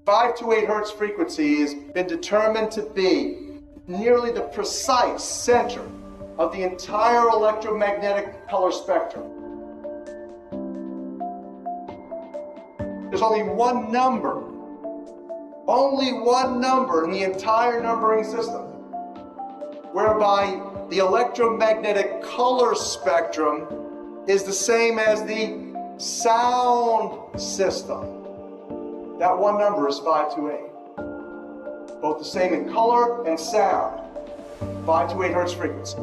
528 hertz frequency has been determined to be nearly the precise center of the entire electromagnetic color spectrum. There's only one number in the entire numbering system whereby the electromagnetic color spectrum is the same as the sound system. That one number is 528. Both the same in color and sound. 528 hertz frequency.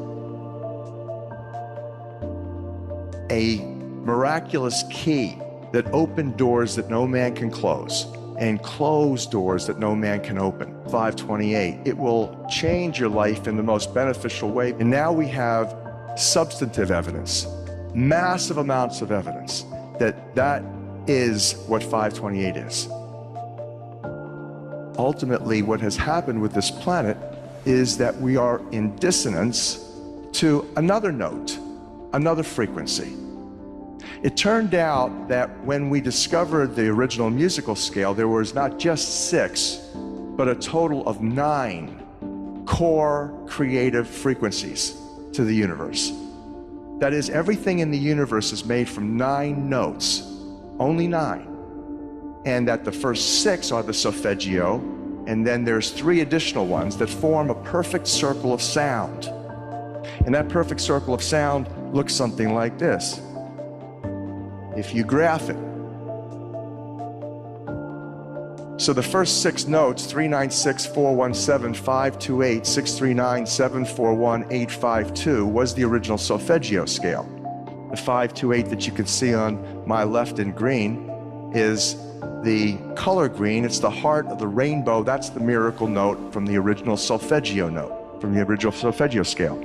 A miraculous key that opened doors that no man can close and close doors that no man can open. 528. It will change your life in the most beneficial way. And now we have substantive evidence, massive amounts of evidence that is what 528 is. Ultimately, what has happened with this planet is that we are in dissonance to another note, another frequency. It turned out that when we discovered the original musical scale, there was not just 6, but a total of 9 core creative frequencies to the universe. That is, everything in the universe is made from 9 notes, only 9. And that the first 6 are the solfeggio, and then there's 3 additional ones that form a perfect circle of sound. And that perfect circle of sound looks something like this. If you graph it. So the first 6 notes, 396, 417, 528, 639, 741, 852, was the original solfeggio scale. The 528 that you can see on my left in green is the color green. It's the heart of the rainbow. That's the miracle note from the original solfeggio note, from the original solfeggio scale.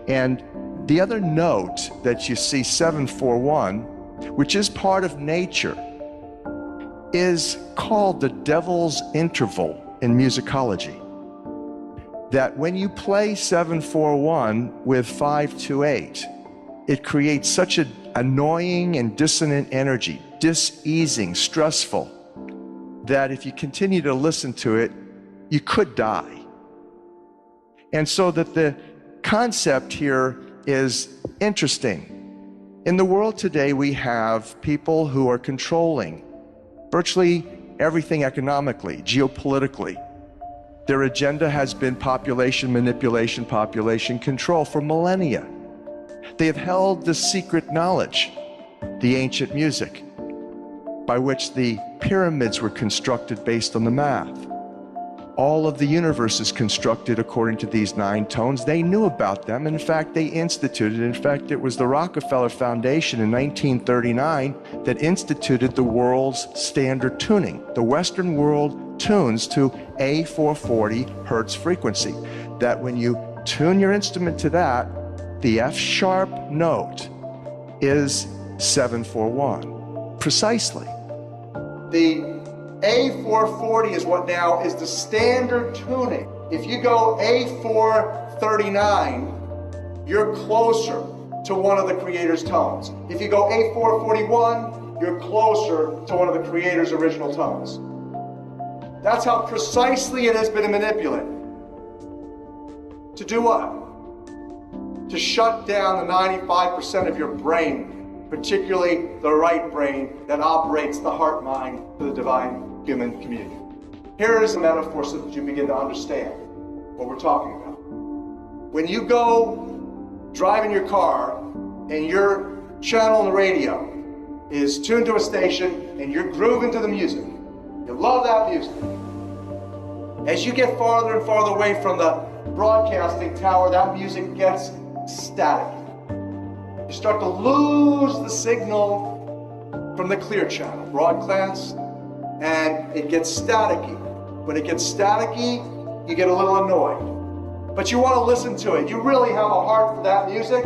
And the other note that you see, 741, which is part of nature, is called the devil's interval in musicology. That when you play 741 with 528, it creates such an annoying and dissonant energy, diseasing, stressful, that if you continue to listen to it, you could die. And so that the concept here is interesting. In the world today, we have people who are controlling virtually everything economically, geopolitically. Their agenda has been population manipulation, population control for millennia. They have held the secret knowledge, the ancient music, by which the pyramids were constructed based on the math. All of the universe is constructed according to these 9 tones. They knew about them. In fact, they instituted. In fact, it was the Rockefeller Foundation in 1939 that instituted the world's standard tuning. The Western world tunes to a 440 hertz frequency. That when you tune your instrument to that, the F sharp note is 741. Precisely. The A440 is what now is the standard tuning. If you go A439, you're closer to one of the creator's tones. If you go A441, you're closer to one of the creator's original tones. That's how precisely it has been manipulated. To do what? To shut down the 95% of your brain, particularly the right brain that operates the heart mind to the divine human communion. Here is a metaphor so that you begin to understand what we're talking about. When you go driving your car and your channel on the radio is tuned to a station and you're grooving to the music, you love that music. As you get farther and farther away from the broadcasting tower, that music gets static. You start to lose the signal from the clear channel, broadcast, and it gets staticky. When it gets staticky, you get a little annoyed. But you want to listen to it. You really have a heart for that music,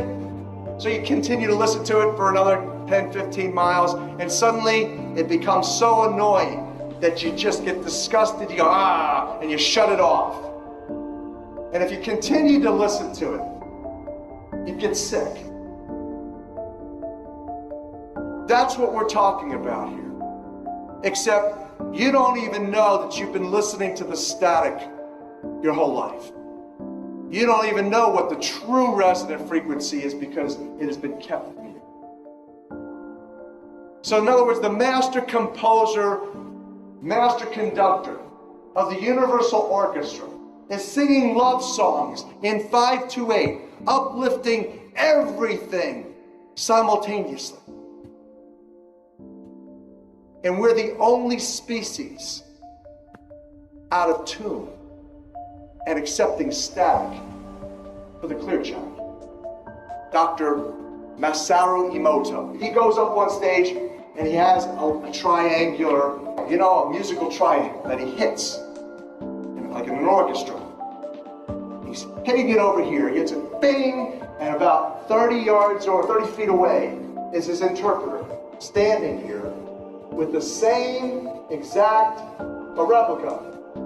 so you continue to listen to it for another 10, 15 miles, and suddenly it becomes so annoying that you just get disgusted. You go, ah, and you shut it off. And if you continue to listen to it, you get sick. That's what we're talking about here. Except you don't even know that you've been listening to the static your whole life. You don't even know what the true resonant frequency is because it has been kept from you. So in other words, the master composer, master conductor of the Universal Orchestra is singing love songs in 528, uplifting everything simultaneously. And we're the only species out of tune and accepting static for the clear channel. Dr. Masaru Emoto. He goes up on stage and he has a triangular, a musical triangle that he hits, like in an orchestra. He's hitting it over here. He hits it, bing, and about 30 yards or 30 feet away is his interpreter standing here with the same exact replica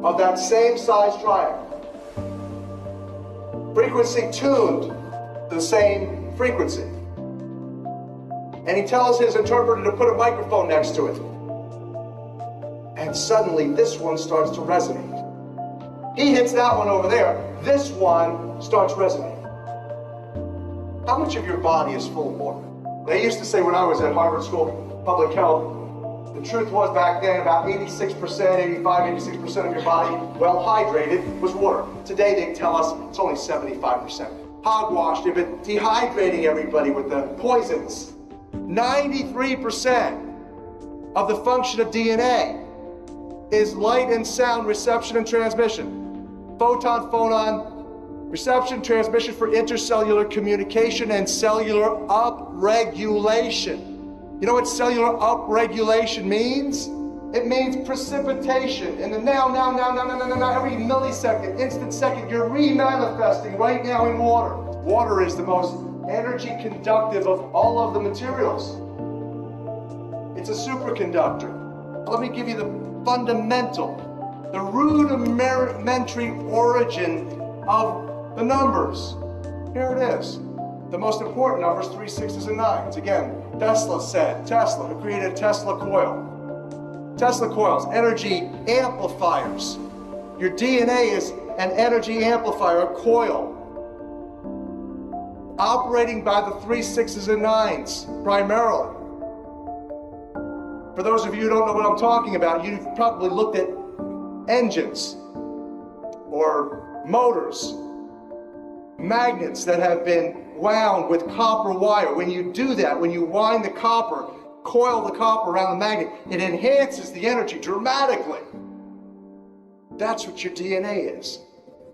of that same size triangle. Frequency tuned to the same frequency. And he tells his interpreter to put a microphone next to it. And suddenly this one starts to resonate. He hits that one over there. This one starts resonating. How much of your body is full of water? They used to say when I was at Harvard School of Public Health, the truth was back then about 86%, 86% of your body, well hydrated, was water. Today they tell us it's only 75%. Hogwash, they've been dehydrating everybody with the poisons. 93% of the function of DNA is light and sound reception and transmission. Photon-phonon reception, transmission for intercellular communication and cellular upregulation. You know what cellular upregulation means? It means precipitation. In the now, every millisecond, instant second, you're remanifesting right now in water. Water is the most energy conductive of all of the materials. It's a superconductor. Let me give you the fundamental, the rudimentary origin of the numbers. Here it is. The most important numbers, 3, 6s, and 9s. Again, Tesla, who created a Tesla coil. Tesla coils, energy amplifiers. Your DNA is an energy amplifier, a coil, operating by the 3, 6s, and 9s primarily. For those of you who don't know what I'm talking about, you've probably looked at engines or motors, magnets that have been wound with copper wire. When you do that, when you wind the copper, coil the copper around the magnet, it enhances the energy dramatically. That's what your DNA is.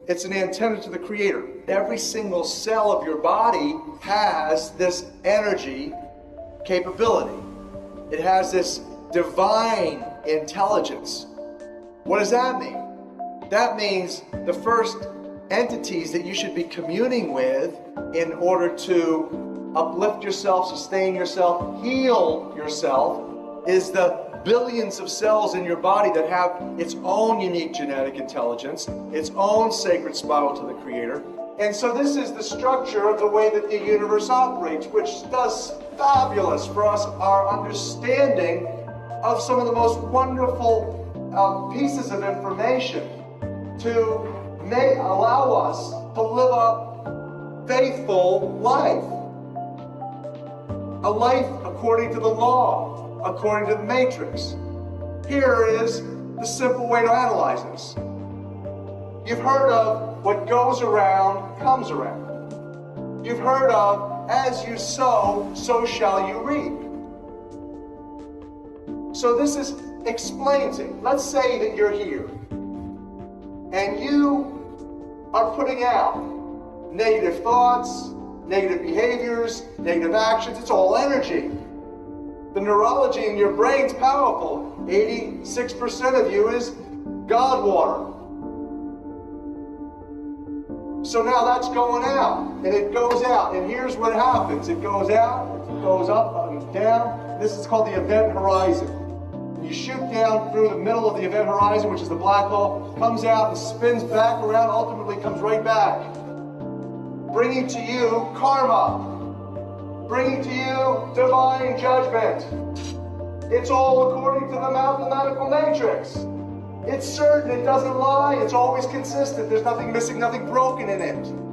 It's an antenna to the Creator. Every single cell of your body has this energy capability. It has this divine intelligence. What does that mean? That means the first entities that you should be communing with in order to uplift yourself, sustain yourself, heal yourself is the billions of cells in your body that have its own unique genetic intelligence, its own sacred spiral to the Creator. And so this is the structure of the way that the universe operates, which does fabulous for us, our understanding of some of the most wonderful pieces of information to allow us to live a faithful life. A life according to the law, according to the matrix. Here is the simple way to analyze this. You've heard of what goes around comes around. You've heard of as you sow, so shall you reap. So this explains it. Let's say that you're here and you are putting out negative thoughts, negative behaviors, negative actions. It's all energy. The neurology in your brain's powerful. 86% of you is God water. So now that's going out, and it goes out, and here's what happens. It goes out, it goes up and down. This is called the event horizon. You shoot down through the middle of the event horizon, which is the black hole, comes out and spins back around, ultimately comes right back, bringing to you karma, bringing to you divine judgment. It's all according to the mathematical matrix. It's certain, it doesn't lie, it's always consistent. There's nothing missing, nothing broken in it.